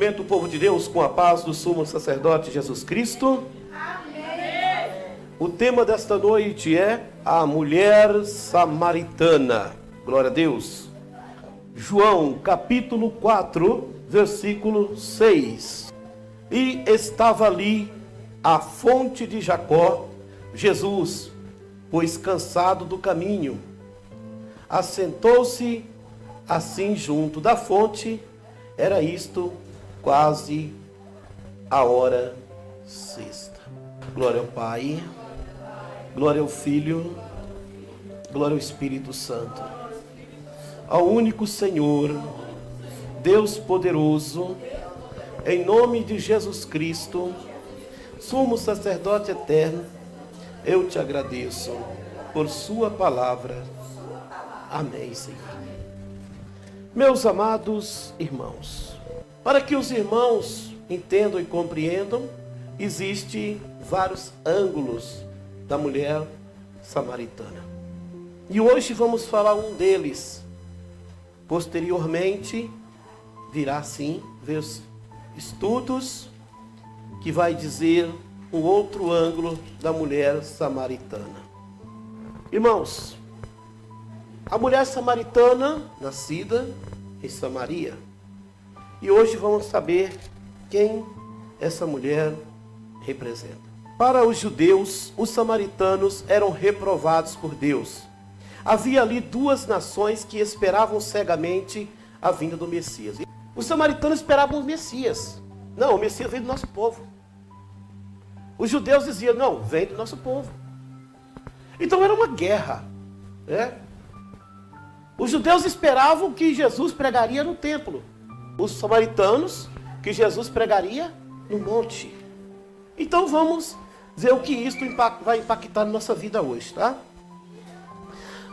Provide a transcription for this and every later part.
Cumprimento o povo de Deus com a paz do sumo sacerdote Jesus Cristo. Amém. O tema desta noite é a mulher samaritana. Glória a Deus. João capítulo 4, versículo 6. E estava ali a fonte de Jacó. Jesus, pois cansado do caminho, assentou-se assim junto da fonte. Era isto quase a hora sexta. Glória ao Pai, glória ao Filho, glória ao Espírito Santo, ao único Senhor, Deus poderoso, em nome de Jesus Cristo, sumo sacerdote eterno, eu te agradeço por sua palavra. Amém, Senhor. Meus amados irmãos, para que os irmãos entendam e compreendam, existem vários ângulos da mulher samaritana. E hoje vamos falar um deles. Posteriormente, virá sim ver estudos que vai dizer um outro ângulo da mulher samaritana. Irmãos, a mulher samaritana, nascida em Samaria. E hoje vamos saber quem essa mulher representa. Para os judeus, os samaritanos eram reprovados por Deus. Havia ali duas nações que esperavam cegamente a vinda do Messias. Os samaritanos esperavam o Messias. Não, o Messias vem do nosso povo. Os judeus diziam, não, vem do nosso povo. Então era uma guerra, né? Os judeus esperavam que Jesus pregaria no templo. Os samaritanos, que Jesus pregaria no monte. Então vamos ver o que isso vai impactar na nossa vida hoje, tá?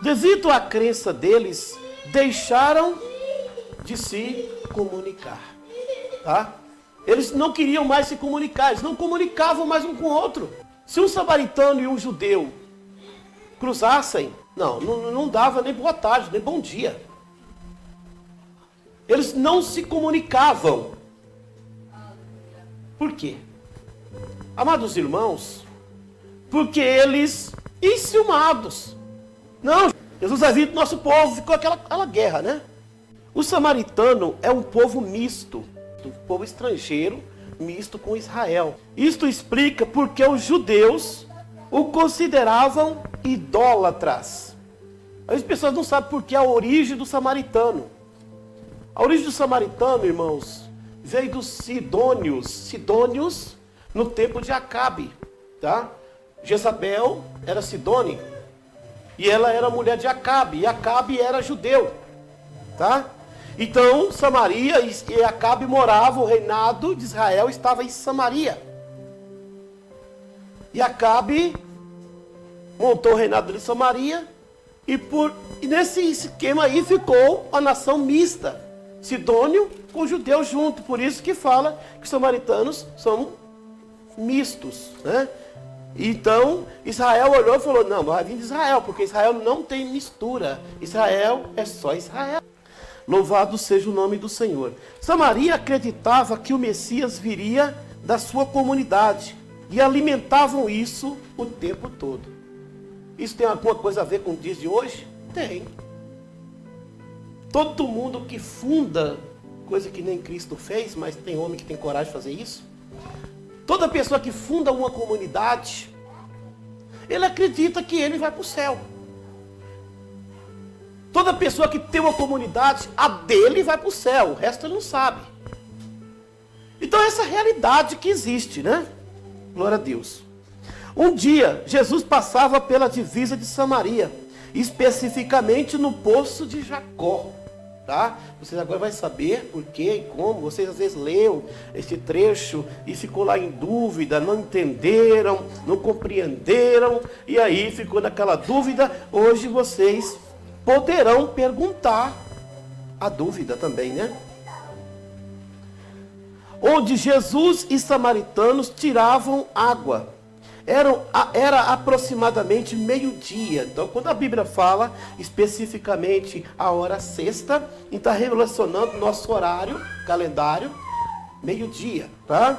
Devido à crença deles, deixaram de se comunicar, tá? Eles não queriam mais se comunicar, eles não comunicavam mais um com o outro. Se um samaritano e um judeu cruzassem, não dava nem boa tarde, nem bom dia. Eles não se comunicavam. Por quê? Amados irmãos, porque eles, enciumados. Não, Jesus vai vir do nosso povo, ficou aquela guerra, né? O samaritano é um povo misto, um povo estrangeiro, misto com Israel. Isto explica porque os judeus o consideravam idólatras. As pessoas não sabem por que a origem do samaritano. A origem do samaritano, irmãos, veio dos sidônios no tempo de Acabe, tá? Jezabel era sidônia e ela era mulher de Acabe, e Acabe era judeu, tá? Então, Samaria e Acabe moravam, o reinado de Israel estava em Samaria. E Acabe montou o reinado de Samaria, e nesse esquema aí ficou a nação mista, sidônio com judeu junto. Por isso que fala que os samaritanos são mistos, né? Então, Israel olhou e falou, não, vai vir de Israel, porque Israel não tem mistura. Israel é só Israel. Louvado seja o nome do Senhor. Samaria acreditava que o Messias viria da sua comunidade. E alimentavam isso o tempo todo. Isso tem alguma coisa a ver com os dias de hoje? Tem. Todo mundo que funda, coisa que nem Cristo fez, mas tem homem que tem coragem de fazer isso. Toda pessoa que funda uma comunidade, ele acredita que ele vai para o céu. Toda pessoa que tem uma comunidade, a dele vai para o céu, o resto ele não sabe. Então essa é a realidade que existe, né? Glória a Deus. Um dia, Jesus passava pela divisa de Samaria, especificamente no poço de Jacó, tá? Vocês agora vão saber por quê e como. Vocês às vezes leram esse trecho e ficou lá em dúvida, não entenderam, não compreenderam, e aí ficou naquela dúvida. Hoje vocês poderão perguntar a dúvida também, né? Onde Jesus e samaritanos tiravam água. Era aproximadamente meio-dia. Então, quando a Bíblia fala especificamente a hora sexta, está relacionando nosso horário, calendário, meio-dia, tá?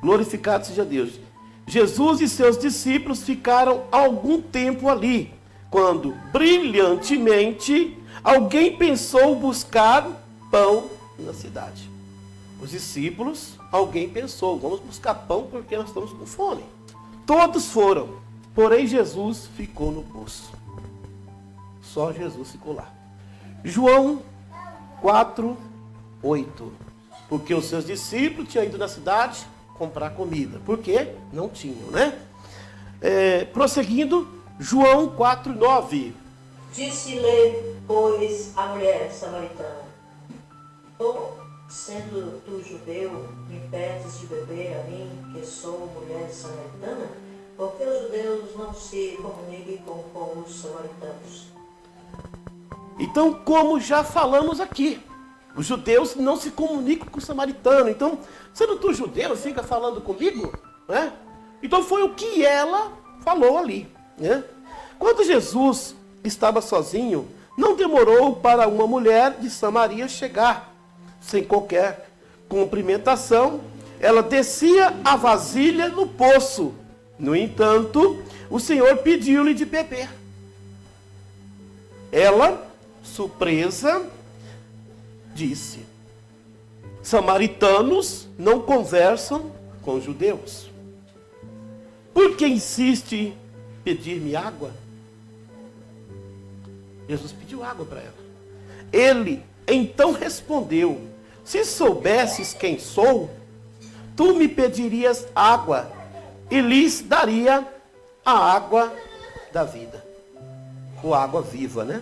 Glorificado seja Deus. Jesus e seus discípulos ficaram algum tempo ali, quando, brilhantemente, alguém pensou buscar pão na cidade. Os discípulos, alguém pensou, vamos buscar pão porque nós estamos com fome. Todos foram, porém Jesus ficou no poço. Só Jesus ficou lá. João 4:8. Porque os seus discípulos tinham ido na cidade comprar comida. Por quê? Não tinham, né? Prosseguindo, João 4:9. Disse-lhe, pois, a mulher samaritana: sendo tu judeu, me pedes de beber a mim, que sou mulher samaritana? Porque os judeus não se comunicam com os samaritanos. Então, como já falamos aqui, os judeus não se comunicam com o samaritano. Então, sendo tu judeu, fica falando comigo? Né? Então foi o que ela falou ali. Né? Quando Jesus estava sozinho, não demorou para uma mulher de Samaria chegar. Sem qualquer cumprimentação, ela descia a vasilha no poço. No entanto, o Senhor pediu-lhe de beber. Ela, surpresa, disse: samaritanos não conversam com judeus. Por que insiste em pedir-me água? Jesus pediu água para ela. Ele então respondeu: se soubesses quem sou, tu me pedirias água e lhes daria a água da vida. Ou água viva, né?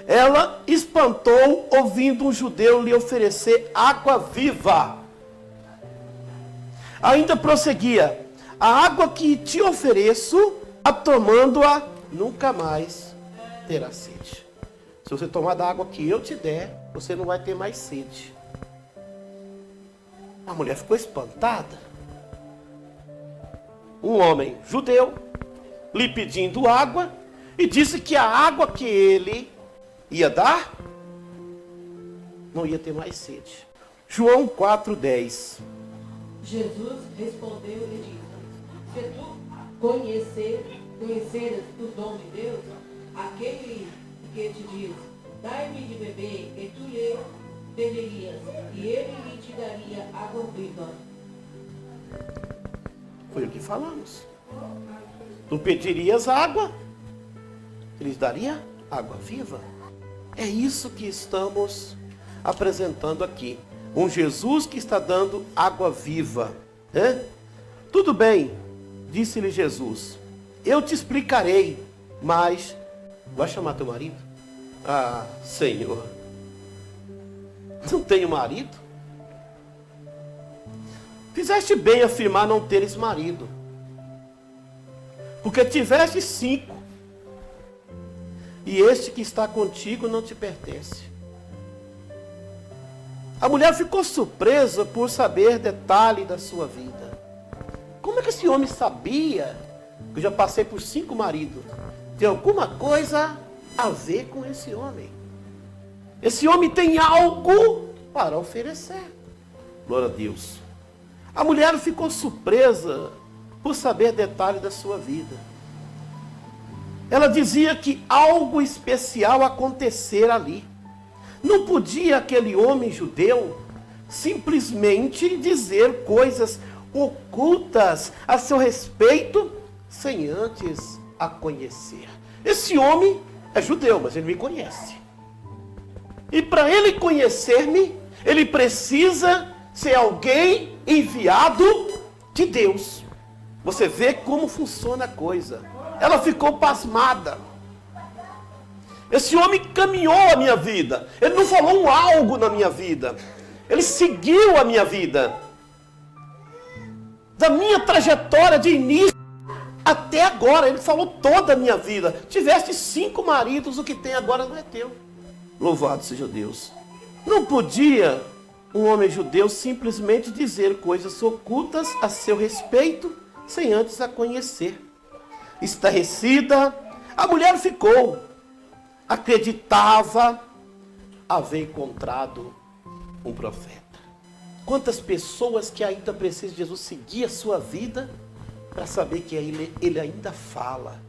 Ela espantou ouvindo um judeu lhe oferecer água viva. Ainda prosseguia: a água que te ofereço, a tomando-a, nunca mais terá sede. Se você tomar da água que eu te der, você não vai ter mais sede. A mulher ficou espantada. Um homem judeu lhe pedindo água, e disse que a água que ele ia dar não ia ter mais sede. João 4:10. Jesus respondeu e disse: se tu conheceras o dom de Deus, aquele que te diz: dai-me de beber, e tu lhe pedirias, e ele lhe te daria água viva. Foi o que falamos. Tu pedirias água, ele daria água viva. É isso que estamos apresentando aqui. Um Jesus que está dando água viva. Né? Tudo bem, disse-lhe Jesus. Eu te explicarei, mas vai chamar teu marido? Ah, Senhor, não tenho marido? Fizeste bem afirmar não teres marido, porque tiveste 5, e este que está contigo não te pertence. A mulher ficou surpresa por saber detalhe da sua vida. Como é que esse homem sabia que eu já passei por 5 maridos? Tem alguma coisa a ver com esse homem. Esse homem tem algo para oferecer. Glória a Deus. A mulher ficou surpresa por saber detalhe da sua vida. Ela dizia que algo especial acontecer ali. Não podia aquele homem judeu simplesmente dizer coisas ocultas a seu respeito sem antes a conhecer. Esse homem é judeu, mas ele me conhece. E para ele conhecer-me, ele precisa ser alguém enviado de Deus. Você vê como funciona a coisa. Ela ficou pasmada. Esse homem caminhou a minha vida. Ele não falou um algo na minha vida. Ele seguiu a minha vida. Da minha trajetória de início até agora. Ele falou toda a minha vida. Tiveste 5 maridos, o que tem agora não é teu. Louvado seja Deus. Não podia um homem judeu simplesmente dizer coisas ocultas a seu respeito, sem antes a conhecer. Estarrecida, a mulher ficou. Acreditava haver encontrado um profeta. Quantas pessoas que ainda precisam de Jesus seguir a sua vida para saber que ele ainda fala.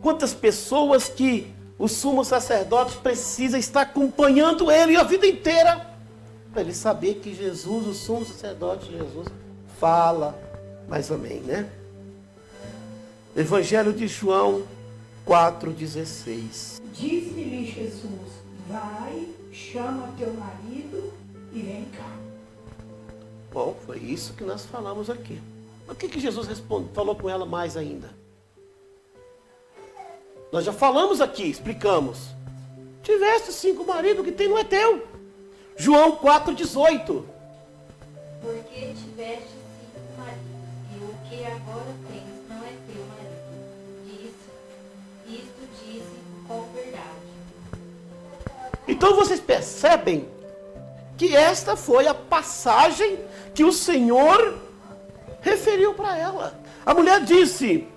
Quantas pessoas que o sumo sacerdote precisa estar acompanhando ele a vida inteira para ele saber que Jesus, o sumo sacerdote Jesus, fala. Mais amém, né? Evangelho de João 4,16. Disse-lhe Jesus: vai, chama teu marido e vem cá. Bom, foi isso que nós falamos aqui. Mas o que Jesus falou com ela mais ainda? Nós já falamos aqui, explicamos. Tiveste 5 maridos, que tem não é teu. João 4,18. Porque tiveste 5 maridos, e o que agora tens não é teu marido. Isto disse com verdade. Então vocês percebem que esta foi a passagem que o Senhor referiu para ela. A mulher disse: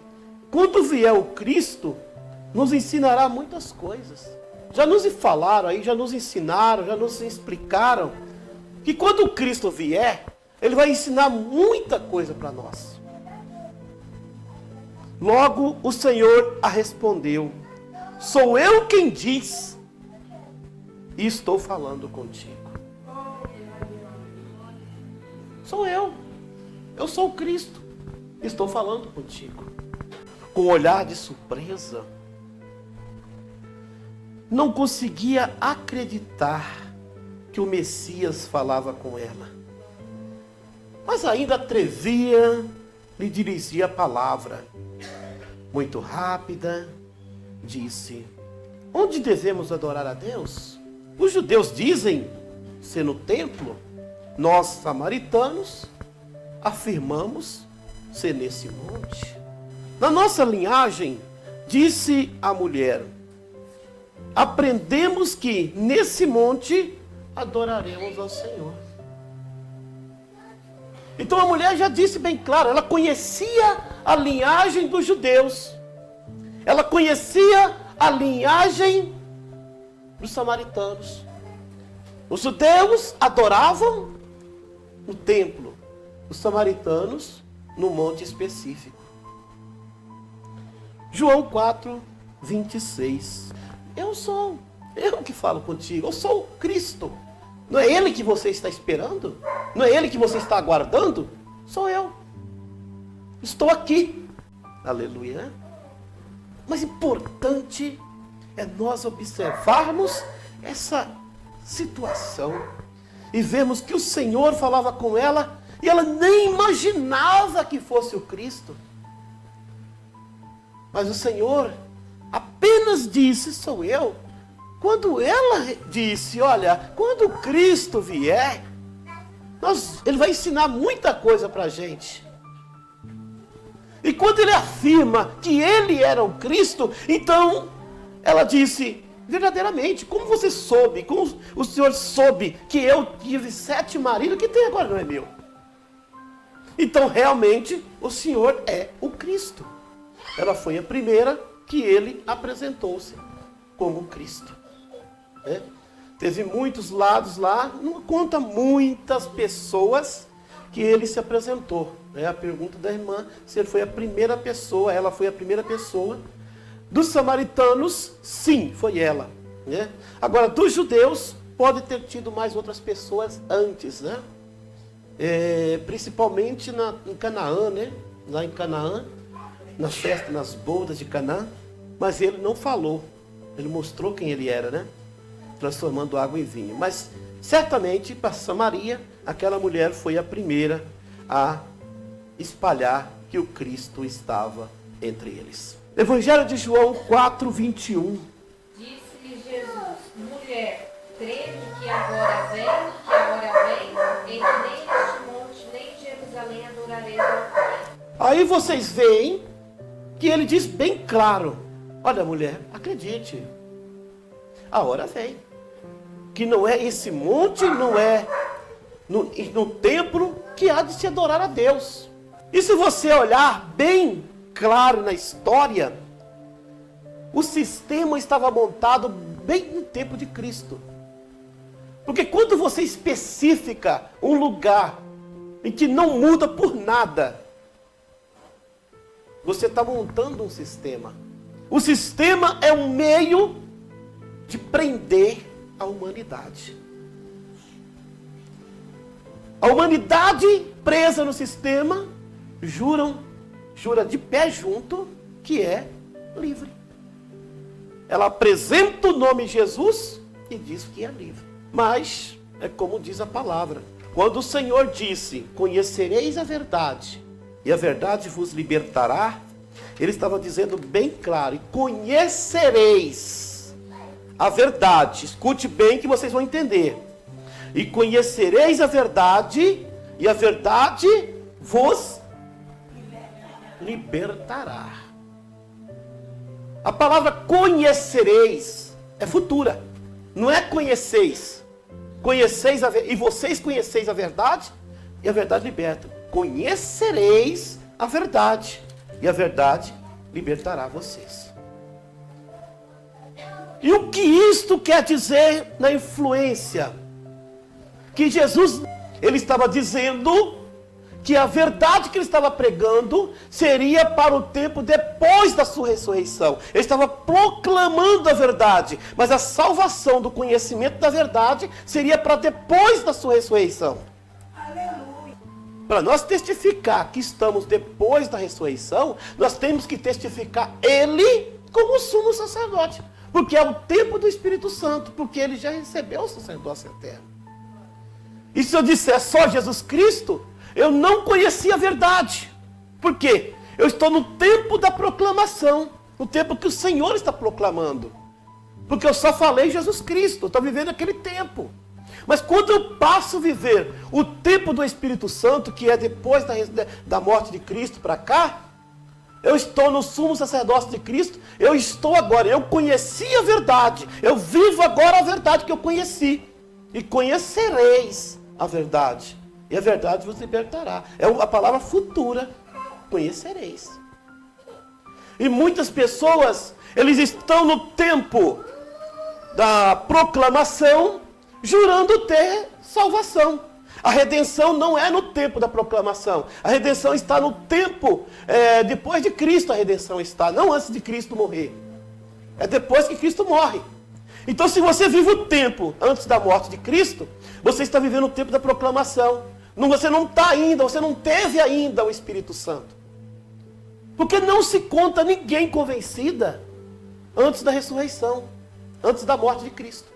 quando vier o Cristo, nos ensinará muitas coisas. Já nos falaram aí, já nos ensinaram, já nos explicaram que quando o Cristo vier, ele vai ensinar muita coisa para nós. Logo o Senhor a respondeu: sou eu quem diz, e estou falando contigo. Sou eu. Eu sou o Cristo. Estou falando contigo. Com um olhar de surpresa, não conseguia acreditar que o Messias falava com ela. Mas ainda atrevia, lhe dirigia a palavra. Muito rápida, disse: onde devemos adorar a Deus? Os judeus dizem ser no templo. Nós, samaritanos, afirmamos ser nesse monte. Na nossa linhagem, disse a mulher, aprendemos que nesse monte adoraremos ao Senhor. Então a mulher já disse bem claro, ela conhecia a linhagem dos judeus. Ela conhecia a linhagem dos samaritanos. Os judeus adoravam no templo, os samaritanos no monte específico. João 4:26. Eu que falo contigo, eu sou o Cristo. Não é ele que você está esperando? Não é ele que você está aguardando? Sou eu. Estou aqui. Aleluia. Mas importante é nós observarmos essa situação e vemos que o Senhor falava com ela e ela nem imaginava que fosse o Cristo. Mas o Senhor apenas disse: sou eu. Quando ela disse: olha, quando o Cristo vier, ele vai ensinar muita coisa para a gente. E quando ele afirma que ele era o Cristo, então ela disse: verdadeiramente, como você soube, como o Senhor soube que eu tive 7 maridos, que tem agora não é meu? Então realmente o Senhor é o Cristo. Ela foi a primeira que ele apresentou-se como Cristo. Teve muitos lados lá, não conta muitas pessoas que ele se apresentou. A pergunta da irmã, se ele foi a primeira pessoa, ela foi a primeira pessoa. Dos samaritanos, sim, foi ela. Agora, dos judeus, pode ter tido mais outras pessoas antes, né? Principalmente em Canaã, né? Lá em Canaã, na festa, nas bodas de Canaã. Mas ele não falou, ele mostrou quem ele era, né? Transformando água em vinho. Mas certamente para Samaria, aquela mulher foi a primeira a espalhar que o Cristo estava entre eles. Evangelho de João 4:21. Disse-lhe Jesus: mulher, creme que agora vem, em que nem neste monte, nem em Jerusalém adorareis ao Pai. Aí vocês veem que ele diz bem claro: olha, mulher, acredite, a hora vem. Que não é esse monte, não é no templo que há de se adorar a Deus. E se você olhar bem claro na história, o sistema estava montado bem no tempo de Cristo. Porque quando você especifica um lugar em que não muda por nada, você está montando um sistema. O sistema é um meio de prender a humanidade. A humanidade presa no sistema jura de pé junto que é livre. Ela apresenta o nome Jesus e diz que é livre. Mas, é como diz a palavra, quando o Senhor disse, conhecereis a verdade, e a verdade vos libertará, Ele estava dizendo bem claro, e conhecereis a verdade. Escute bem que vocês vão entender. E conhecereis a verdade, e a verdade vos libertará. A palavra conhecereis é futura, não é conheceis. Conheceis e vocês conheceis a verdade, e a verdade liberta. Conhecereis a verdade, e a verdade libertará vocês. E o que isto quer dizer na influência? Que Jesus, ele estava dizendo que a verdade que ele estava pregando seria para o tempo depois da sua ressurreição. Ele estava proclamando a verdade, mas a salvação do conhecimento da verdade seria para depois da sua ressurreição. Aleluia. Para nós testificar que estamos depois da ressurreição, nós temos que testificar ele como sumo sacerdote, porque é o tempo do Espírito Santo, porque ele já recebeu o sacerdócio eterno. E se eu disser só Jesus Cristo, eu não conheci a verdade. Por quê? Eu estou no tempo da proclamação, no tempo que o Senhor está proclamando. Porque eu só falei Jesus Cristo, estou vivendo aquele tempo. Mas quando eu passo a viver o tempo do Espírito Santo, que é depois da morte de Cristo para cá, eu estou no sumo sacerdócio de Cristo, eu conheci a verdade, eu vivo agora a verdade que eu conheci. E conhecereis a verdade, e a verdade vos libertará. É a palavra futura, conhecereis. E muitas pessoas, eles estão no tempo da proclamação, jurando ter salvação. A redenção não é no tempo da proclamação. A redenção está no tempo, depois de Cristo a redenção está, não antes de Cristo morrer. É depois que Cristo morre. Então, se você vive o tempo antes da morte de Cristo, você está vivendo o tempo da proclamação. Você não está ainda, você não teve ainda o Espírito Santo. Porque não se conta ninguém convencida antes da ressurreição, antes da morte de Cristo.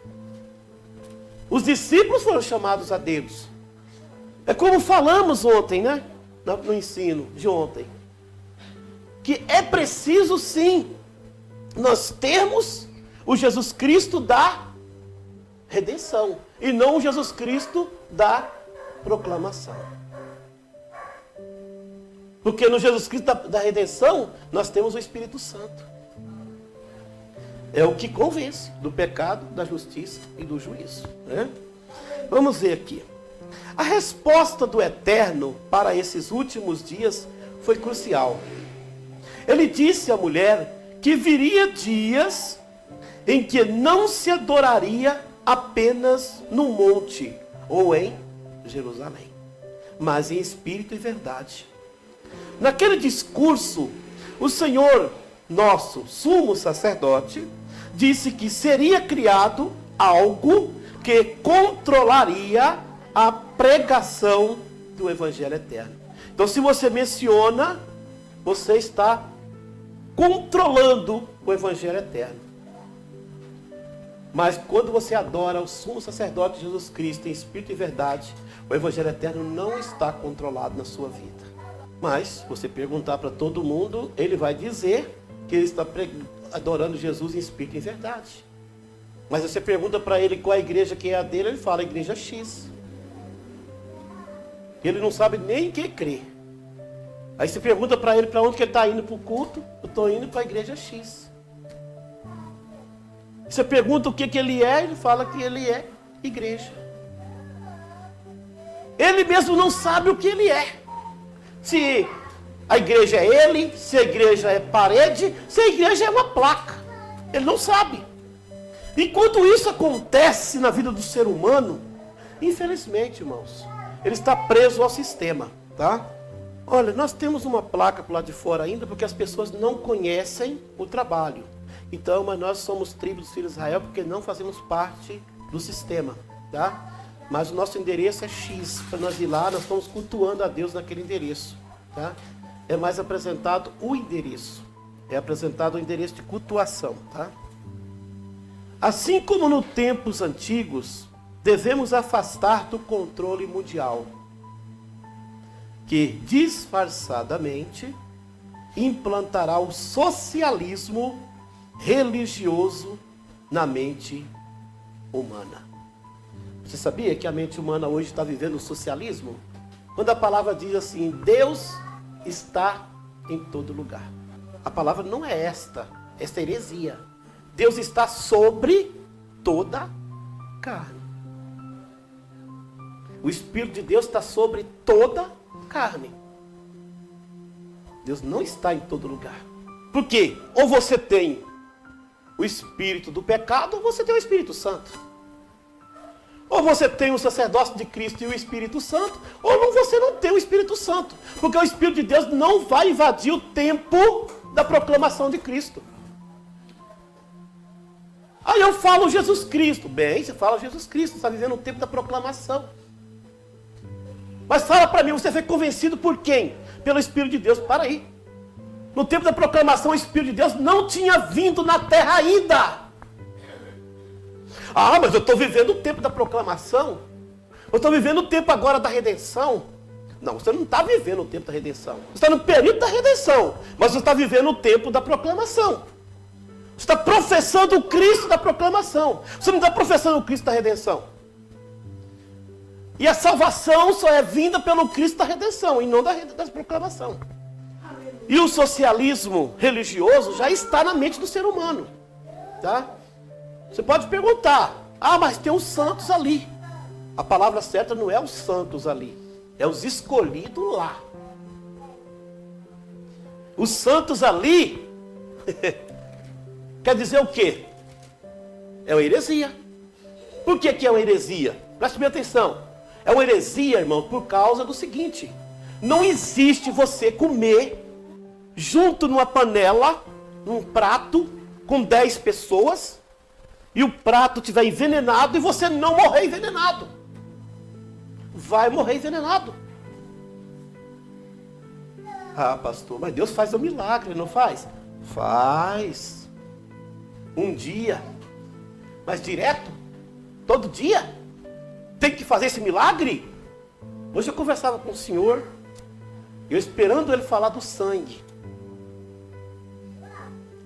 Os discípulos foram chamados a Deus. É como falamos ontem, né? No ensino de ontem. Que é preciso sim, nós termos o Jesus Cristo da redenção, e não o Jesus Cristo da proclamação. Porque no Jesus Cristo da redenção, nós temos o Espírito Santo. É o que convence do pecado, da justiça e do juízo, né? Vamos ver aqui. A resposta do Eterno para esses últimos dias foi crucial. Ele disse à mulher que viria dias em que não se adoraria apenas no monte ou em Jerusalém, mas em espírito e verdade. Naquele discurso, o Senhor, nosso sumo sacerdote, disse que seria criado algo que controlaria a pregação do Evangelho eterno. Então, se você menciona, você está controlando o Evangelho eterno. Mas quando você adora o sumo sacerdote Jesus Cristo em espírito e verdade, o Evangelho eterno não está controlado na sua vida. Mas, se você perguntar para todo mundo, ele vai dizer que ele está adorando Jesus em espírito e em verdade. Mas você pergunta para ele qual a igreja que é a dele, ele fala a igreja X. Ele não sabe nem em que crer. Aí você pergunta para ele para onde que ele está indo para o culto, eu estou indo para a igreja X. Você pergunta o que ele é, ele fala que ele é igreja. Ele mesmo não sabe o que ele é. Se a igreja é ele, se a igreja é parede, se a igreja é uma placa. Ele não sabe. Enquanto isso acontece na vida do ser humano, infelizmente, irmãos, ele está preso ao sistema, tá? Olha, nós temos uma placa por lá de fora ainda, porque as pessoas não conhecem o trabalho. Então, mas nós somos tribo dos filhos de Israel, porque não fazemos parte do sistema, tá? Mas o nosso endereço é X, para nós ir lá, nós estamos cultuando a Deus naquele endereço, tá? É mais apresentado o endereço, é apresentado o endereço de cultuação, tá? Assim como nos tempos antigos, devemos afastar do controle mundial, que disfarçadamente implantará o socialismo religioso na mente humana. Você sabia que a mente humana hoje está vivendo o socialismo? Quando a palavra diz assim, Deus está em todo lugar. A palavra não é esta é heresia. Deus está sobre toda carne. O Espírito de Deus está sobre toda carne. Deus não está em todo lugar. Por quê? Ou você tem o espírito do pecado, ou você tem o Espírito Santo. Ou você tem o sacerdócio de Cristo e o Espírito Santo, ou você não tem o Espírito Santo. Porque o Espírito de Deus não vai invadir o tempo da proclamação de Cristo. Aí eu falo Jesus Cristo. Bem, você fala Jesus Cristo, você está vivendo o tempo da proclamação. Mas fala para mim, você foi convencido por quem? Pelo Espírito de Deus. Para aí. No tempo da proclamação, o Espírito de Deus não tinha vindo na terra ainda. Ah, mas eu estou vivendo o tempo da proclamação. Eu estou vivendo o tempo agora da redenção. Não, você não está vivendo o tempo da redenção. Você está no período da redenção, mas você está vivendo o tempo da proclamação. Você está professando o Cristo da proclamação. Você não está professando o Cristo da redenção. E a salvação só é vinda pelo Cristo da redenção, e não da proclamação. E o socialismo religioso já está na mente do ser humano. Tá? Você pode perguntar, mas tem os santos ali. A palavra certa não é os santos ali, é os escolhidos lá. Os santos ali, quer dizer o quê? É uma heresia. Por que é uma heresia? Preste bem atenção. É uma heresia, irmão, por causa do seguinte. Não existe você comer junto numa panela, num prato, com 10 pessoas, e o prato estiver envenenado e você não morrer envenenado. Vai morrer envenenado. Ah, pastor, mas Deus faz um milagre, não faz? Faz. Um dia. Mas direto? Todo dia? Tem que fazer esse milagre? Hoje eu conversava com o senhor, eu esperando ele falar do sangue.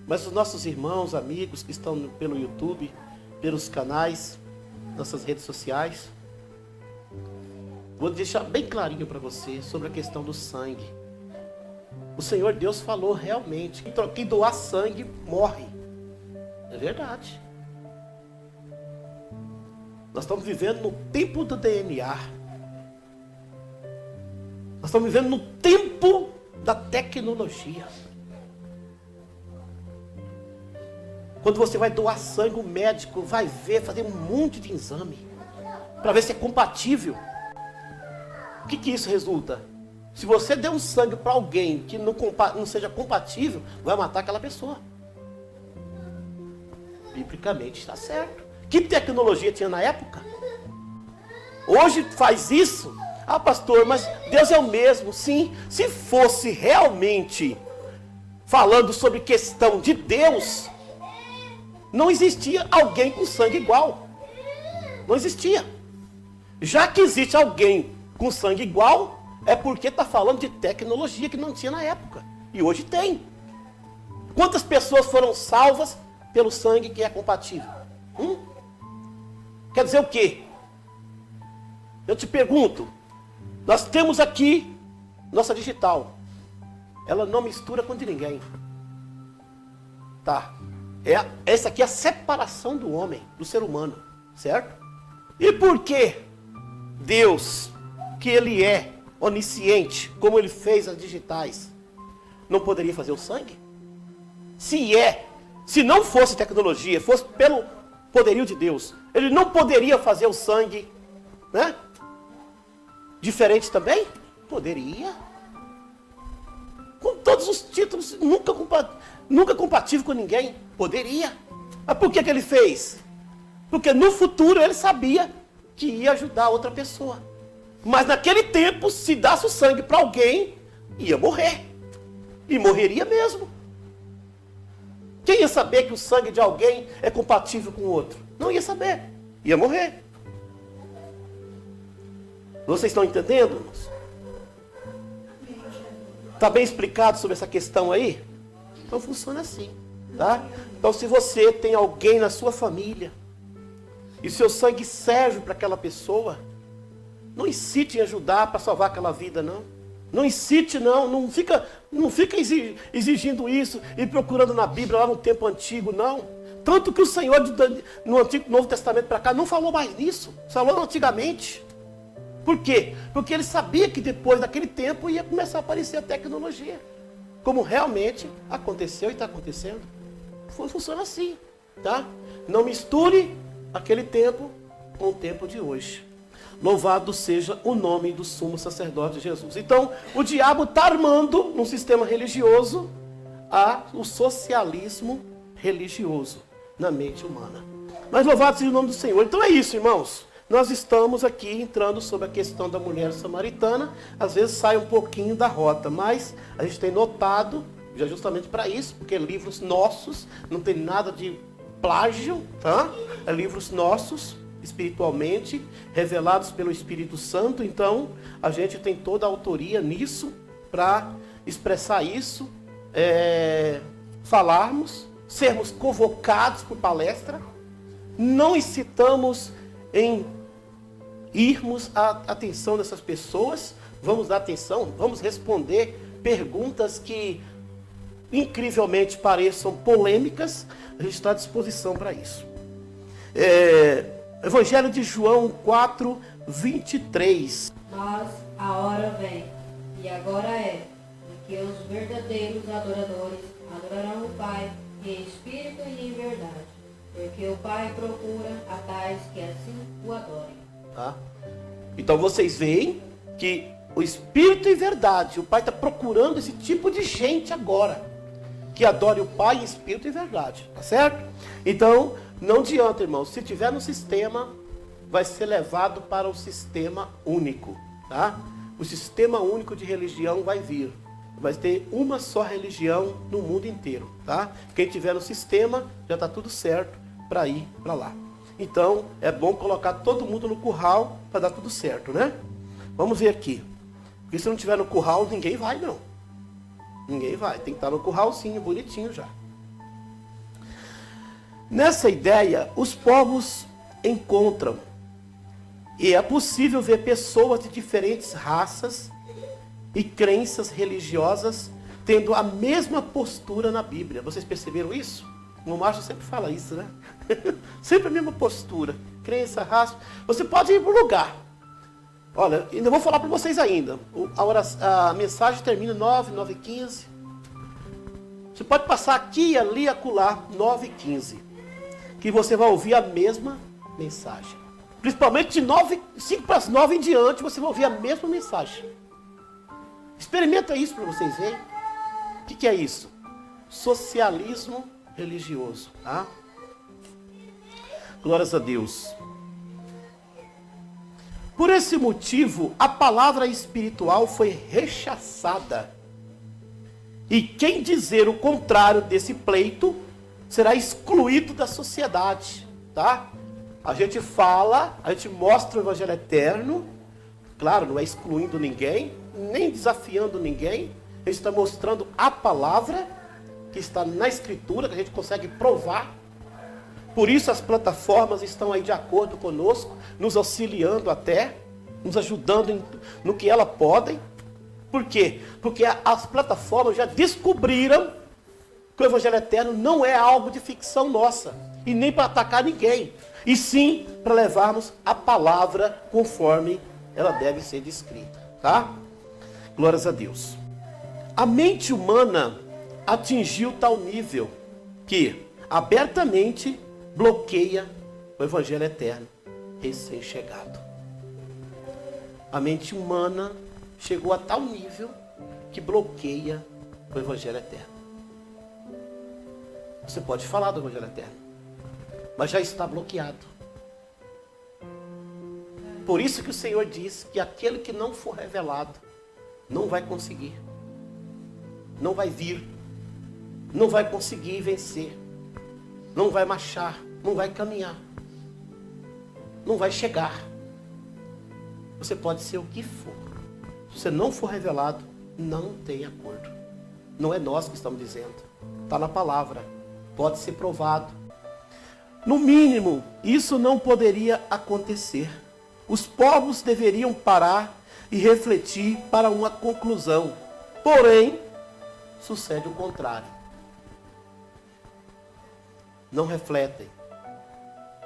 Mas os nossos irmãos, amigos que estão pelo YouTube, pelos canais, nossas redes sociais, vou deixar bem clarinho para você sobre a questão do sangue. O Senhor Deus falou realmente que quem doar sangue morre. É verdade. Nós estamos vivendo no tempo do DNA. Nós estamos vivendo no tempo da tecnologia. Quando você vai doar sangue, o médico vai ver, fazer um monte de exame para ver se é compatível. O que isso resulta? Se você der um sangue para alguém que não seja compatível, vai matar aquela pessoa. Biblicamente está certo. Que tecnologia tinha na época? Hoje faz isso? Ah, pastor, mas Deus é o mesmo. Sim, se fosse realmente falando sobre questão de Deus, não existia alguém com sangue igual. Não existia. Já que existe alguém com sangue igual, é porque está falando de tecnologia que não tinha na época. E hoje tem. Quantas pessoas foram salvas pelo sangue que é compatível? Quer dizer o quê? Eu te pergunto, nós temos aqui nossa digital. Ela não mistura com de ninguém. Tá. Essa aqui é a separação do homem, do ser humano, certo? E por que Deus, que Ele é onisciente, como Ele fez as digitais, não poderia fazer o sangue? Se não fosse tecnologia, fosse poderio de Deus, ele não poderia fazer o sangue, né, diferente também? Poderia. Com todos os títulos, nunca compatível com ninguém. Poderia. Mas por que ele fez? Porque no futuro ele sabia que ia ajudar outra pessoa. Mas naquele tempo, se dasse o sangue para alguém, ia morrer. E morreria mesmo. Quem ia saber que o sangue de alguém é compatível com o outro? Não ia saber. Ia morrer. Vocês estão entendendo, irmãos? Está bem explicado sobre essa questão aí? Então funciona assim, tá? Então se você tem alguém na sua família e seu sangue serve para aquela pessoa, não incite em ajudar para salvar aquela vida, não. Não incite, não. Não fica exigindo isso e procurando na Bíblia lá no tempo antigo, não. Tanto que o Senhor no Novo Testamento para cá não falou mais nisso. Falou antigamente. Por quê? Porque ele sabia que depois daquele tempo ia começar a aparecer a tecnologia. Como realmente aconteceu e está acontecendo. Funciona assim, tá? Não misture aquele tempo com o tempo de hoje. Louvado seja o nome do sumo sacerdote Jesus. Então, o diabo está armando num sistema religioso o socialismo religioso na mente humana. Mas louvado seja o nome do Senhor. Então é isso, irmãos. Nós estamos aqui entrando sobre a questão da mulher samaritana. Às vezes sai um pouquinho da rota, mas a gente tem notado, já justamente para isso, porque livros nossos, não tem nada de plágio, tá? É livros nossos, espiritualmente, revelados pelo Espírito Santo. Então, a gente tem toda a autoria nisso, para expressar isso, falarmos, sermos convocados por palestra. Não incitamos em irmos à atenção dessas pessoas, vamos dar atenção, vamos responder perguntas que incrivelmente pareçam polêmicas, a gente está à disposição para isso. Evangelho de João 4, 23. Mas a hora vem, e agora é, em que os verdadeiros adoradores adorarão o Pai em espírito e em verdade, porque o Pai procura a tais que assim o adorem. Tá? Então vocês veem que o espírito e verdade, o Pai está procurando esse tipo de gente agora, que adore o Pai em espírito e verdade, tá certo? Então, não adianta, irmãos, se tiver no sistema, vai ser levado para o sistema único, tá? O sistema único de religião vai vir, vai ter uma só religião no mundo inteiro, tá? Quem tiver no sistema, já está tudo certo para ir para lá. Então, é bom colocar todo mundo no curral para dar tudo certo, né? Vamos ver aqui. Porque se não tiver no curral, ninguém vai, não. Ninguém vai. Tem que estar no curralzinho, bonitinho já. Nessa ideia, os povos encontram. E é possível ver pessoas de diferentes raças e crenças religiosas tendo a mesma postura na Bíblia. Vocês perceberam isso? O Márcio sempre fala isso, né? Sempre a mesma postura. Crença, raça. Você pode ir para o lugar. Olha, ainda vou falar para vocês ainda. A mensagem termina 9h15. Você pode passar aqui e ali, acolá, 9h15. Que você vai ouvir a mesma mensagem. Principalmente de 5 para as 9 em diante, você vai ouvir a mesma mensagem. Experimenta isso para vocês verem. O que é isso? Socialismo religioso, tá? Glórias a Deus. Por esse motivo, a palavra espiritual foi rechaçada. E quem dizer o contrário desse pleito será excluído da sociedade, tá? A gente fala, a gente mostra o evangelho eterno, claro, não é excluindo ninguém, nem desafiando ninguém, a gente está mostrando a palavra que está na Escritura, que a gente consegue provar. Por isso as plataformas estão aí de acordo conosco, nos auxiliando até, nos ajudando no que elas podem. Por quê? Porque as plataformas já descobriram que o Evangelho Eterno não é algo de ficção nossa, e nem para atacar ninguém, e sim para levarmos a palavra conforme ela deve ser descrita, tá? Glórias a Deus. A mente humana atingiu tal nível que abertamente bloqueia o evangelho eterno recém-chegado. A mente humana chegou a tal nível que bloqueia o evangelho eterno. Você pode falar do evangelho eterno, mas já está bloqueado. Por isso que o Senhor diz que aquele que não for revelado não vai conseguir, não vai vir, não vai conseguir vencer, não vai marchar, não vai caminhar, não vai chegar. Você pode ser o que for. Se você não for revelado, não tem acordo. Não é nós que estamos dizendo. Está na palavra. Pode ser provado. No mínimo, isso não poderia acontecer. Os povos deveriam parar e refletir para uma conclusão. Porém, sucede o contrário. Não refletem.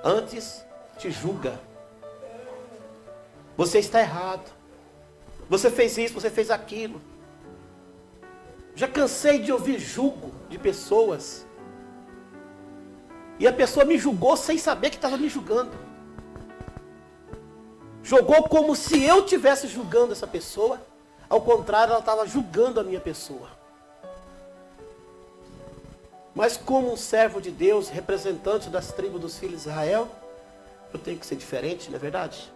Antes, te julga. Você está errado. Você fez isso, você fez aquilo. Já cansei de ouvir julgo de pessoas. E a pessoa me julgou sem saber que estava me julgando. Julgou como se eu estivesse julgando essa pessoa. Ao contrário, ela estava julgando a minha pessoa. Mas como um servo de Deus, representante das tribos dos filhos de Israel, eu tenho que ser diferente, não é verdade?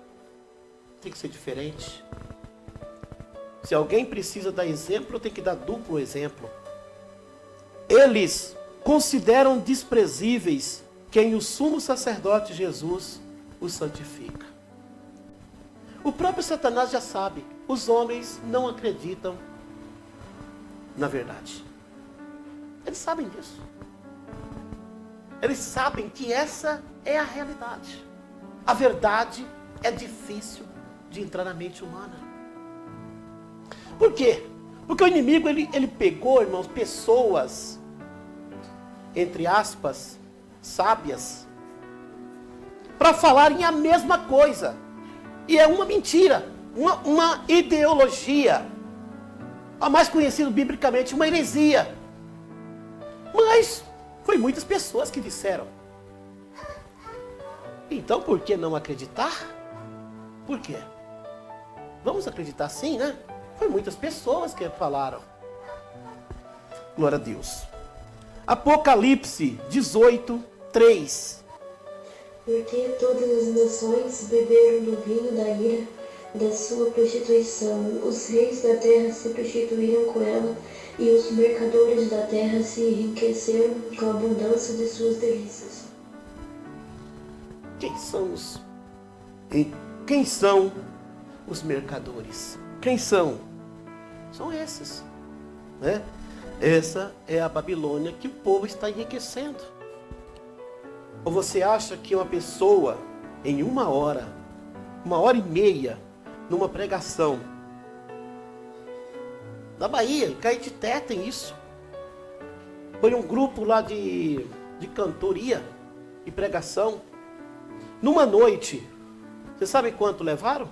Tem que ser diferente. Se alguém precisa dar exemplo, eu tenho que dar duplo exemplo. Eles consideram desprezíveis quem o sumo sacerdote Jesus os santifica. O próprio Satanás já sabe, os homens não acreditam na verdade. Eles sabem disso. Eles sabem que essa é a realidade. A verdade é difícil de entrar na mente humana. Por quê? Porque o inimigo, ele pegou, irmãos, pessoas, entre aspas, sábias, para falarem a mesma coisa. E é uma mentira, uma ideologia, a mais conhecida biblicamente, uma heresia. Mas foi muitas pessoas que disseram. Então, por que não acreditar? Por quê? Vamos acreditar sim, né? Foi muitas pessoas que falaram. Glória a Deus. Apocalipse 18, 3. Porque todas as nações beberam do vinho da ira da sua prostituição. Os reis da terra se prostituíram com ela, e os mercadores da terra se enriqueceram com a abundância de suas delícias. Quem são os mercadores? Quem são? São esses, né? Essa é a Babilônia que o povo está enriquecendo. Ou você acha que uma pessoa, em uma hora e meia, numa pregação, da Bahia, em Caetité tem isso. Foi um grupo lá de cantoria e pregação. Numa noite, você sabe quanto levaram?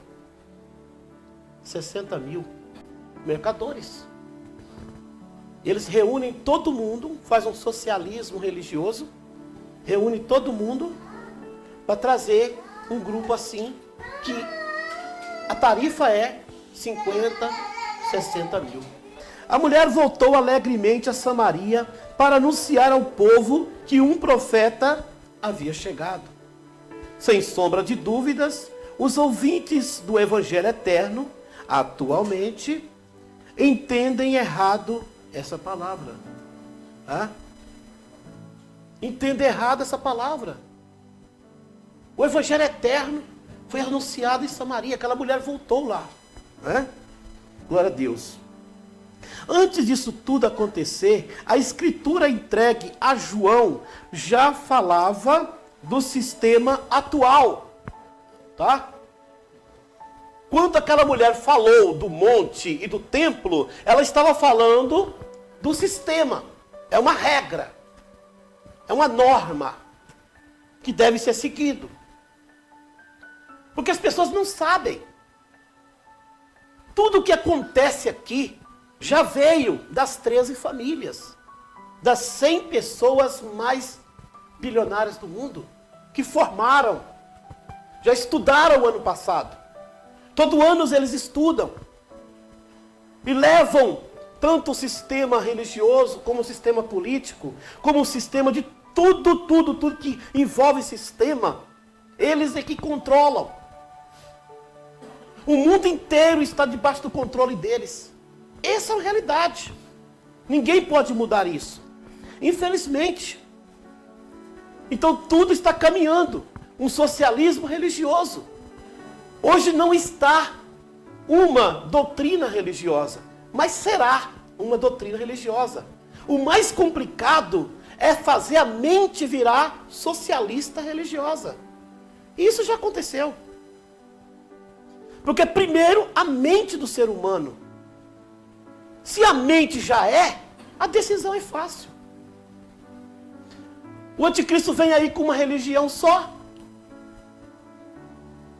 60 mil mercadores. Eles reúnem todo mundo, fazem um socialismo religioso, reúnem todo mundo para trazer um grupo assim, que a tarifa é 50, 60 mil. A mulher voltou alegremente a Samaria para anunciar ao povo que um profeta havia chegado. Sem sombra de dúvidas, os ouvintes do Evangelho Eterno, atualmente, entendem errado essa palavra. Entendem errado essa palavra. O Evangelho Eterno foi anunciado em Samaria. Aquela mulher voltou lá. Glória a Deus. Antes disso tudo acontecer, a escritura entregue a João já falava do sistema atual. Tá? Quando aquela mulher falou do monte e do templo, ela estava falando do sistema. É uma regra. É uma norma que deve ser seguido. Porque as pessoas não sabem. Tudo o que acontece aqui já veio das 13 famílias, das 100 pessoas mais bilionárias do mundo. que formaram, já estudaram o ano passado. Todo ano eles estudam e levam tanto o sistema religioso, como o sistema político, como o sistema de tudo que envolve sistema, eles é que controlam. O mundo inteiro está debaixo do controle deles. Essa é a realidade. Ninguém pode mudar isso. Infelizmente. Então tudo está caminhando. Um socialismo religioso. Hoje não está uma doutrina religiosa, mas será uma doutrina religiosa. O mais complicado é fazer a mente virar socialista religiosa. Isso já aconteceu. Porque primeiro a mente do ser humano. Se a mente já é, a decisão é fácil. O anticristo vem aí com uma religião só.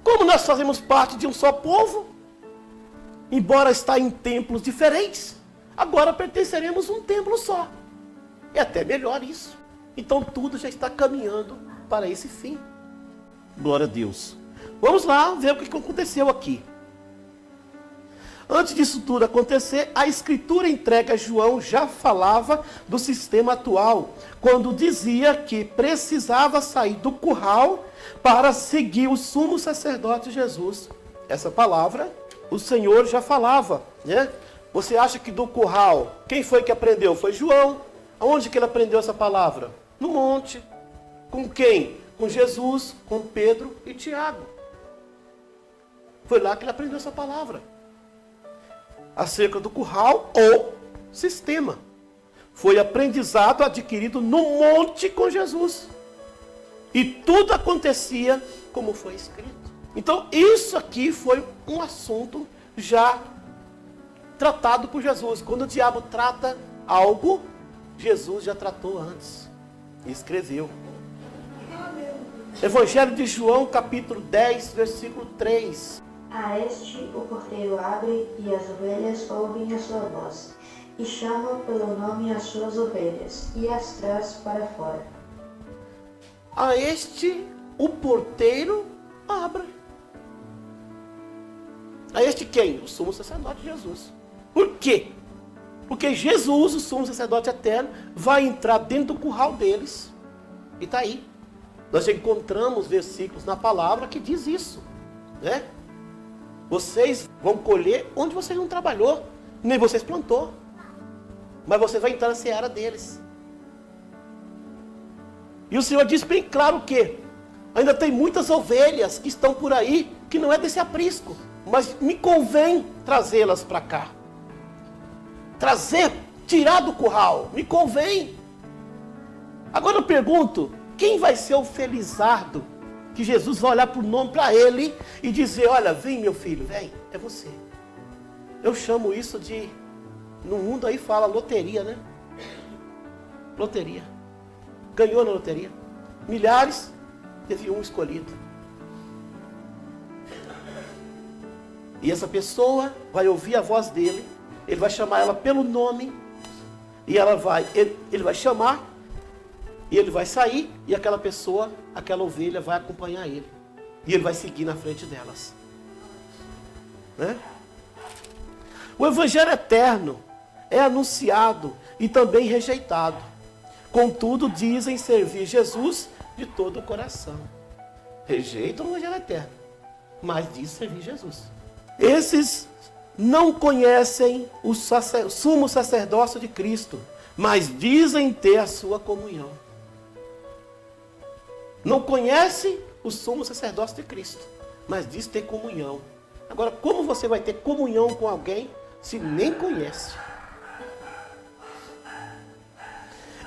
Como nós fazemos parte de um só povo, embora está em templos diferentes, agora pertenceremos a um templo só. É até melhor isso. Então tudo já está caminhando para esse fim. Glória a Deus. Vamos lá ver o que aconteceu aqui. Antes disso tudo acontecer, a escritura entregue a João já falava do sistema atual, quando dizia que precisava sair do curral para seguir o sumo sacerdote Jesus. Essa palavra o Senhor já falava, né? Você acha que do curral, quem foi que aprendeu? Foi João. Aonde que ele aprendeu essa palavra? No monte. Com quem? Com Jesus, com Pedro e Tiago. Foi lá que ele aprendeu essa palavra. Acerca do curral ou sistema. Foi aprendizado adquirido no monte com Jesus. E tudo acontecia como foi escrito. Então isso aqui foi um assunto já tratado por Jesus. Quando o diabo trata algo, Jesus já tratou antes. E escreveu. Evangelho de João, capítulo 10, versículo 3. A este o porteiro abre, e as ovelhas ouvem a sua voz, e chama pelo nome as suas ovelhas, e as traz para fora. A este o porteiro abre. A este quem? O sumo sacerdote Jesus. Por quê? Porque Jesus, o sumo sacerdote eterno, vai entrar dentro do curral deles. E está aí. Nós já encontramos versículos na palavra que diz isso, né? Vocês vão colher onde vocês não trabalhou, nem vocês plantou. Mas você vai entrar na seara deles. E o Senhor diz bem claro que ainda tem muitas ovelhas que estão por aí, que não é desse aprisco, mas me convém trazê-las para cá. Tirar do curral, me convém. Agora eu pergunto, quem vai ser o felizardo que Jesus vai olhar para o nome para ele e dizer, olha, vem meu filho, vem, é você. Eu chamo isso de, no mundo aí fala loteria, né? Loteria. Ganhou na loteria. Milhares, teve um escolhido. E essa pessoa vai ouvir a voz dele, ele vai chamar ela pelo nome, e ele vai chamar, e ele vai sair, e aquela pessoa, aquela ovelha vai acompanhar ele. E ele vai seguir na frente delas. Né? O Evangelho eterno é anunciado e também rejeitado. Contudo, dizem servir Jesus de todo o coração. Rejeitam o Evangelho eterno, mas dizem servir Jesus. Esses não conhecem o sumo sacerdócio de Cristo, mas dizem ter a sua comunhão. Não conhece o sumo sacerdócio de Cristo, mas diz ter comunhão. Agora, como você vai ter comunhão com alguém se nem conhece?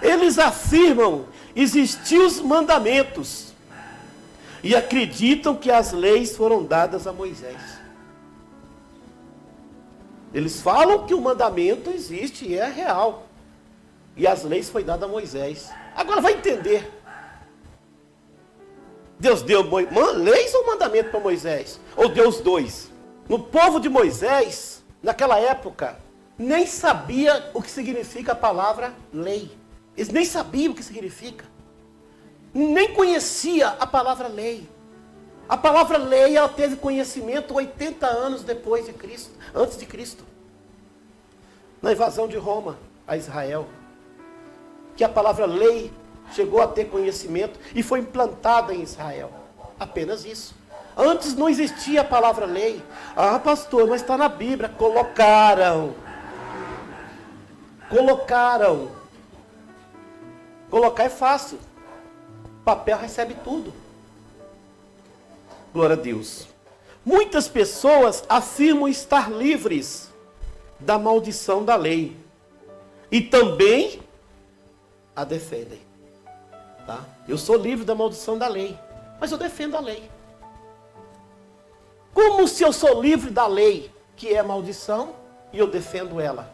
Eles afirmam existir os mandamentos e acreditam que as leis foram dadas a Moisés. Eles falam que o mandamento existe e é real. E as leis foram dadas a Moisés. Agora vai entender. Deus deu leis ou mandamento para Moisés? Ou deu os dois? No povo de Moisés, naquela época, nem sabia o que significa a palavra lei. Eles nem sabiam o que significa. nem conhecia a palavra lei. A palavra lei, ela teve conhecimento 80 anos depois de Cristo, antes de Cristo. Na invasão de Roma a Israel. Que a palavra lei chegou a ter conhecimento e foi implantada em Israel. Apenas isso. Antes não existia a palavra lei. Ah, pastor, mas está na Bíblia. Colocaram. Colocar é fácil. Papel recebe tudo. Glória a Deus. Muitas pessoas afirmam estar livres da maldição da lei. E também a defendem. Tá? Eu sou livre da maldição da lei. Mas eu defendo a lei. Como se eu sou livre da lei, que é maldição, e eu defendo ela?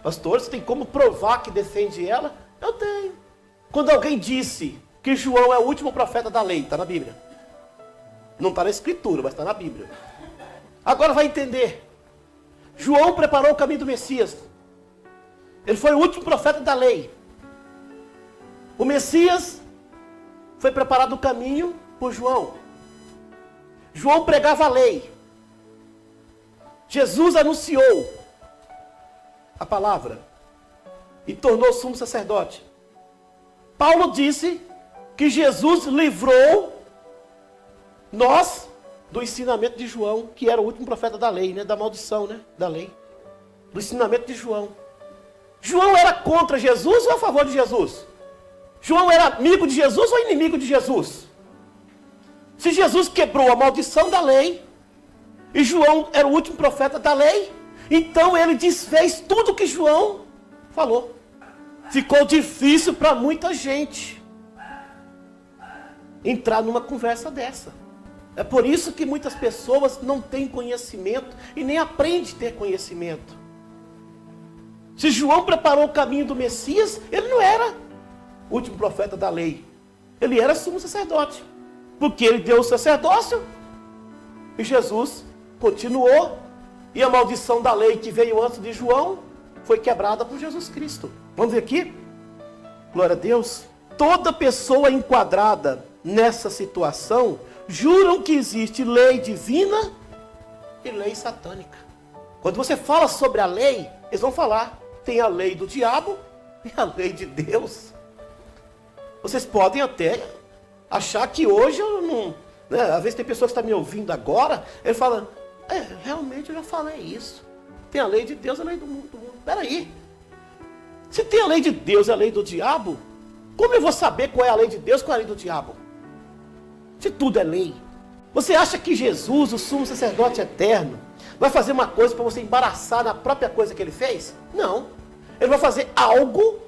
Pastor, você tem como provar que defende ela? Eu tenho. Quando alguém disse que João é o último profeta da lei, está na Bíblia. Não está na Escritura, mas está na Bíblia. Agora vai entender. João preparou o caminho do Messias. Ele foi o último profeta da lei. O Messias foi preparado o caminho por João. João pregava a lei. Jesus anunciou a palavra e tornou sumo sacerdote. Paulo disse que Jesus livrou nós do ensinamento de João, que era o último profeta da lei, né? Da maldição, né? Da lei. Do ensinamento de João. João era contra Jesus ou a favor de Jesus? João era amigo de Jesus ou inimigo de Jesus? Se Jesus quebrou a maldição da lei, e João era o último profeta da lei, então ele desfez tudo que João falou. Ficou difícil para muita gente entrar numa conversa dessa. É por isso que muitas pessoas não têm conhecimento e nem aprendem a ter conhecimento. Se João preparou o caminho do Messias, ele não era o último profeta da lei. Ele era sumo sacerdote. Porque ele deu o sacerdócio e Jesus continuou. E a maldição da lei que veio antes de João foi quebrada por Jesus Cristo. Vamos ver aqui? Glória a Deus. Toda pessoa enquadrada nessa situação juram que existe lei divina e lei satânica. Quando você fala sobre a lei, eles vão falar, tem a lei do diabo e a lei de Deus. Vocês podem até achar que hoje eu não... Né? Às vezes tem pessoas que estão me ouvindo agora, ele fala, realmente eu já falei isso. Tem a lei de Deus e a lei do mundo. Peraí. Se tem a lei de Deus e a lei do diabo, como eu vou saber qual é a lei de Deus e qual é a lei do diabo? Se tudo é lei. Você acha que Jesus, o sumo sacerdote eterno, vai fazer uma coisa para você embaraçar na própria coisa que ele fez? Não. Ele vai fazer algo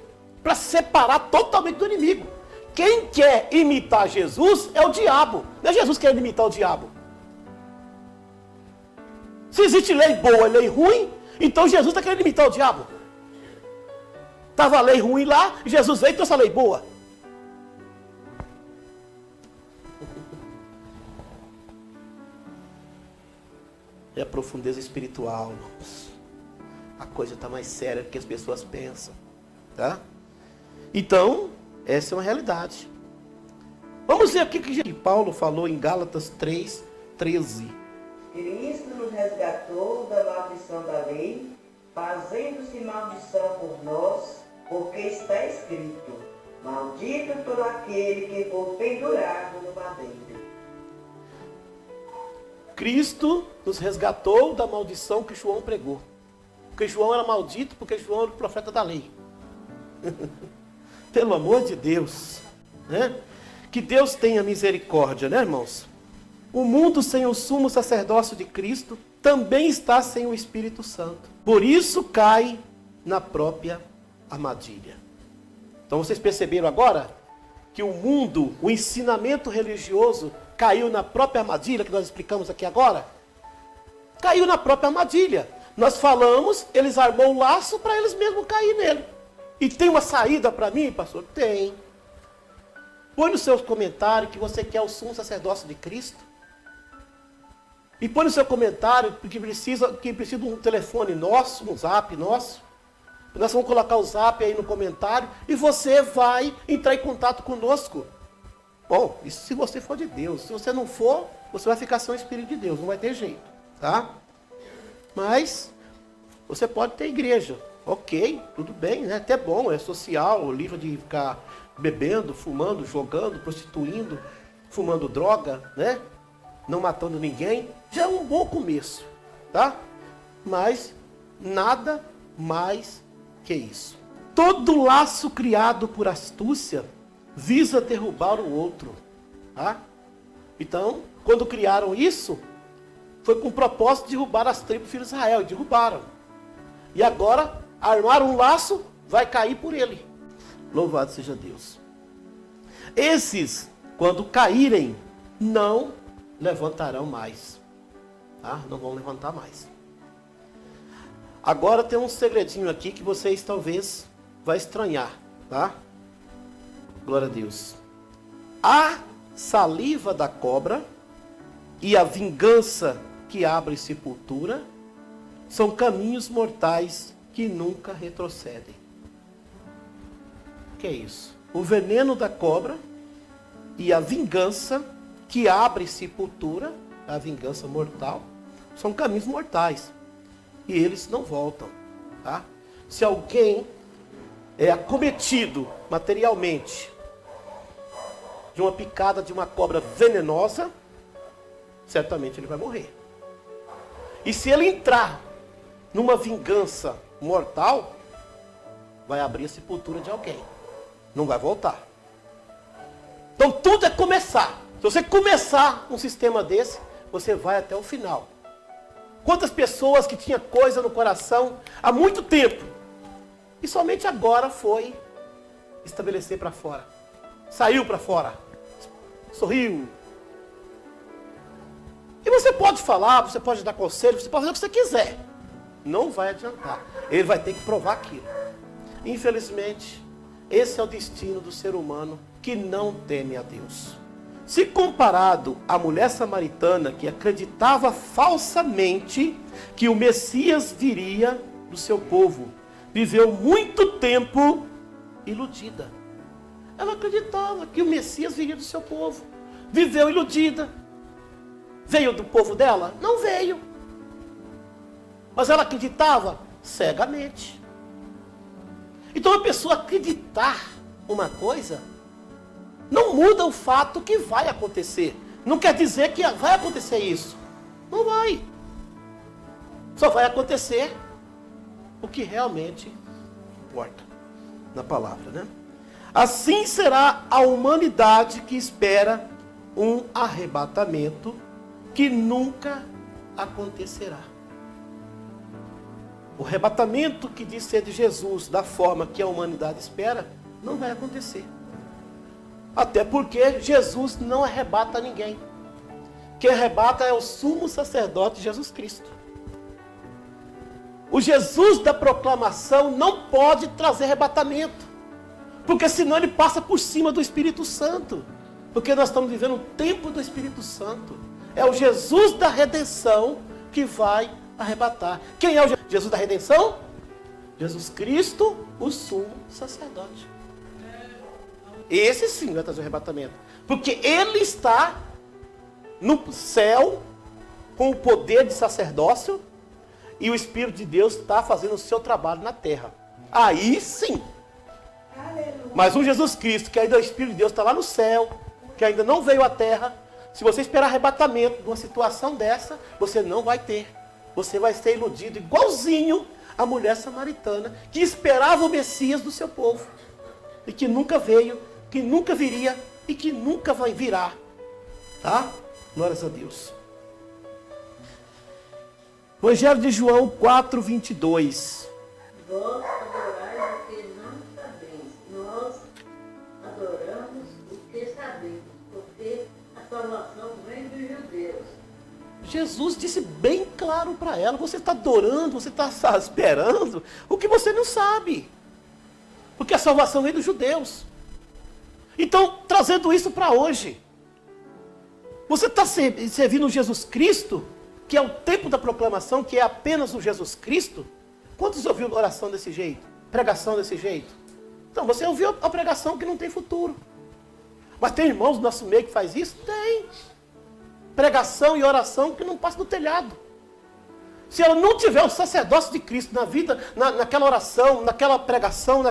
para separar totalmente do inimigo. Quem quer imitar Jesus é o diabo. Não é Jesus querendo imitar o diabo. Se existe lei boa e lei ruim, então Jesus está querendo imitar o diabo. Estava a lei ruim lá, e Jesus veio e trouxe a lei boa. É a profundeza espiritual, irmãos. A coisa está mais séria do que as pessoas pensam. Tá? Então, essa é uma realidade. Vamos ver aqui o que Paulo falou em Gálatas 3:13. Cristo nos resgatou da maldição da lei, fazendo-se maldição por nós, porque está escrito, maldito todo aquele que for pendurado no madeiro. Cristo nos resgatou da maldição que João pregou. Porque João era maldito, porque João era o profeta da lei. Pelo amor de Deus, né? Que Deus tenha misericórdia, né, irmãos? O mundo sem o sumo sacerdócio de Cristo também está sem o Espírito Santo. Por isso cai na própria armadilha. Então vocês perceberam agora que o mundo, o ensinamento religioso, caiu na própria armadilha que nós explicamos aqui agora? Caiu na própria armadilha. Nós falamos, eles armou o laço para eles mesmos cair nele. E tem uma saída para mim, pastor? Tem. Põe no seu comentário que você quer o sumo sacerdócio de Cristo. E põe no seu comentário que precisa de um telefone nosso, um zap nosso. Nós vamos colocar o zap aí no comentário e você vai entrar em contato conosco. Bom, isso se você for de Deus. Se você não for, você vai ficar sem o Espírito de Deus. Não vai ter jeito, tá? Mas você pode ter igreja. Ok, tudo bem, né? Até bom, é social, livre de ficar bebendo, fumando, jogando, prostituindo, fumando droga, né? Não matando ninguém. Já é um bom começo, tá? Mas nada mais que isso. Todo laço criado por astúcia visa derrubar o outro, tá? Então, quando criaram isso, foi com o propósito de derrubar as tribos de Israel, e derrubaram. E agora, armaram um laço, vai cair por ele. Louvado seja Deus. Esses, quando caírem, não levantarão mais. Tá? Não vão levantar mais. Agora tem um segredinho aqui que vocês talvez vão estranhar, tá? Glória a Deus. A saliva da cobra e a vingança que abre sepultura são caminhos mortais que nunca retrocedem. O que é isso? O veneno da cobra e a vingança que abre sepultura, a vingança mortal, são caminhos mortais. E eles não voltam, tá? Se alguém é acometido materialmente de uma picada de uma cobra venenosa, certamente ele vai morrer. E se ele entrar numa vingança mortal, vai abrir a sepultura de alguém. Não vai voltar. Então tudo é começar. Se você começar um sistema desse, você vai até o final. Quantas pessoas que tinham coisa no coração há muito tempo e somente agora foi estabelecer para fora. Saiu para fora. Sorriu. E você pode falar, você pode dar conselho, você pode fazer o que você quiser. Não vai adiantar. Ele vai ter que provar aquilo. Infelizmente, esse é o destino do ser humano que não teme a Deus. Se comparado à mulher samaritana que acreditava falsamente que o Messias viria do seu povo, viveu muito tempo iludida. Ela acreditava que o Messias viria do seu povo, viveu iludida. Veio do povo dela? Não veio. Mas ela acreditava cegamente. Então a pessoa acreditar uma coisa não muda o fato que vai acontecer. Não quer dizer que vai acontecer isso. Não vai. Só vai acontecer o que realmente importa na palavra, né? Assim será a humanidade que espera um arrebatamento que nunca acontecerá. O arrebatamento que diz ser de Jesus, da forma que a humanidade espera, não vai acontecer. Até porque Jesus não arrebata ninguém. Quem arrebata é o sumo sacerdote Jesus Cristo. O Jesus da proclamação não pode trazer arrebatamento, porque senão ele passa por cima do Espírito Santo. Porque nós estamos vivendo um tempo do Espírito Santo. É o Jesus da redenção que vai arrebatar. Quem é o Jesus da redenção? Jesus Cristo, o sumo sacerdote. Esse sim vai trazer o arrebatamento. Porque ele está no céu com o poder de sacerdócio e o Espírito de Deus está fazendo o seu trabalho na terra. Aí sim. Aleluia. Mas um Jesus Cristo, que ainda o Espírito de Deus está lá no céu, que ainda não veio à terra, se você esperar arrebatamento de uma situação dessa, você não vai ter. Você vai ser iludido igualzinho a mulher samaritana, que esperava o Messias do seu povo. E que nunca veio, que nunca viria e que nunca vai virar. Tá? Glórias a Deus. Evangelho de João 4:22. Vós adorais o que não sabeis. Nós adoramos o que sabemos, porque a salvação vem dos judeus. Jesus disse bem claro para ela, você está adorando, você está esperando o que você não sabe. Porque a salvação vem dos judeus. Então, trazendo isso para hoje, você está servindo Jesus Cristo, que é o tempo da proclamação, que é apenas o Jesus Cristo? Quantos ouviram oração desse jeito? Pregação desse jeito? Então, você ouviu a pregação que não tem futuro. Mas tem irmãos do nosso meio que faz isso? Tem. Pregação e oração que não passa do telhado. Se ela não tiver o sacerdócio de Cristo na vida, naquela oração, naquela pregação,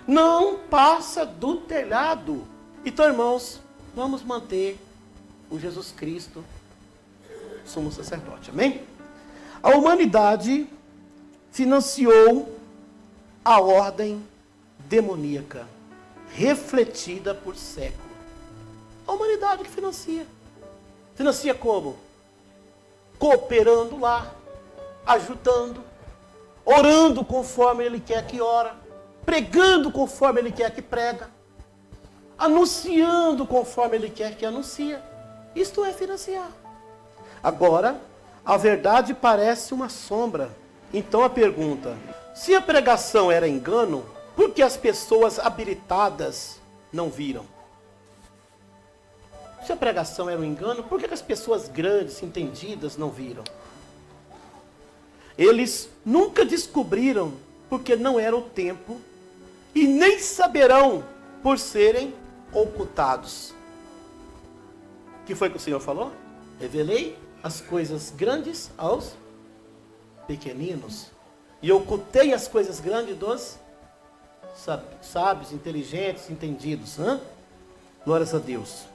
não passa do telhado. Então, irmãos, vamos manter o Jesus Cristo sumo sacerdote. Amém? A humanidade financiou a ordem demoníaca, refletida por séculos. A humanidade que financia. Financia como? Cooperando lá, ajudando, orando conforme Ele quer que ora, pregando conforme Ele quer que prega, anunciando conforme Ele quer que anuncia. Isto é financiar. Agora, a verdade parece uma sombra. Então a pergunta, se a pregação era engano, por que as pessoas habilitadas não viram? Se a pregação era um engano, por que as pessoas grandes, entendidas, não viram? Eles nunca descobriram porque não era o tempo e nem saberão por serem ocultados. O que foi que o Senhor falou? Revelei as coisas grandes aos pequeninos e ocultei as coisas grandes dos sábios, inteligentes, entendidos. Glórias a Deus.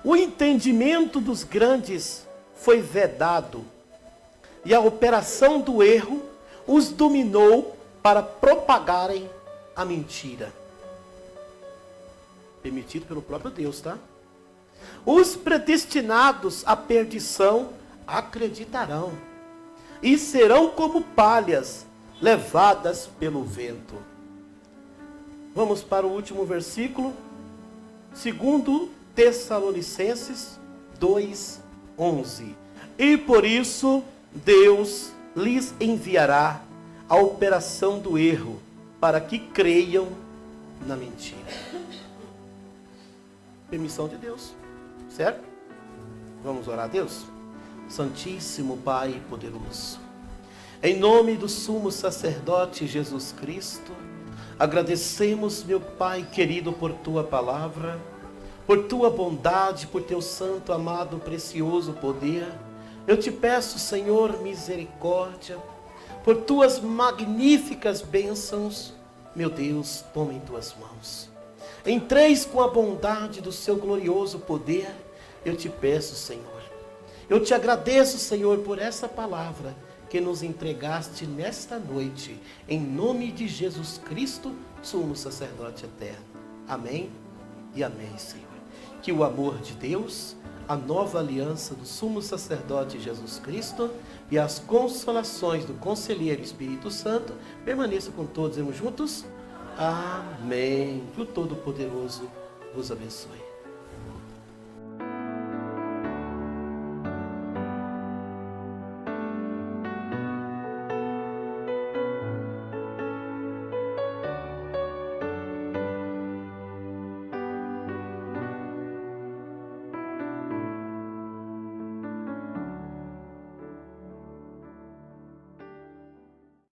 O entendimento dos grandes foi vedado e a operação do erro os dominou para propagarem a mentira. Permitido pelo próprio Deus, tá? Os predestinados à perdição acreditarão e serão como palhas levadas pelo vento. Vamos para o último versículo, 2 Tessalonicenses 2:11. E por isso Deus lhes enviará a operação do erro, para que creiam na mentira. Permissão de Deus, certo? Vamos orar a Deus? Santíssimo Pai poderoso, em nome do sumo sacerdote Jesus Cristo, agradecemos, meu Pai querido, por Tua palavra, por Tua bondade, por Teu santo, amado, precioso poder. Eu te peço, Senhor, misericórdia, por Tuas magníficas bênçãos, meu Deus, toma em Tuas mãos. Entreis com a bondade do Seu glorioso poder, eu te peço, Senhor. Eu te agradeço, Senhor, por essa palavra que nos entregaste nesta noite, em nome de Jesus Cristo, sumo sacerdote eterno. Amém e amém, Senhor. Que o amor de Deus, a nova aliança do sumo sacerdote Jesus Cristo e as consolações do conselheiro Espírito Santo permaneçam com todos, irmãos juntos. Amém. Que o Todo-Poderoso vos abençoe.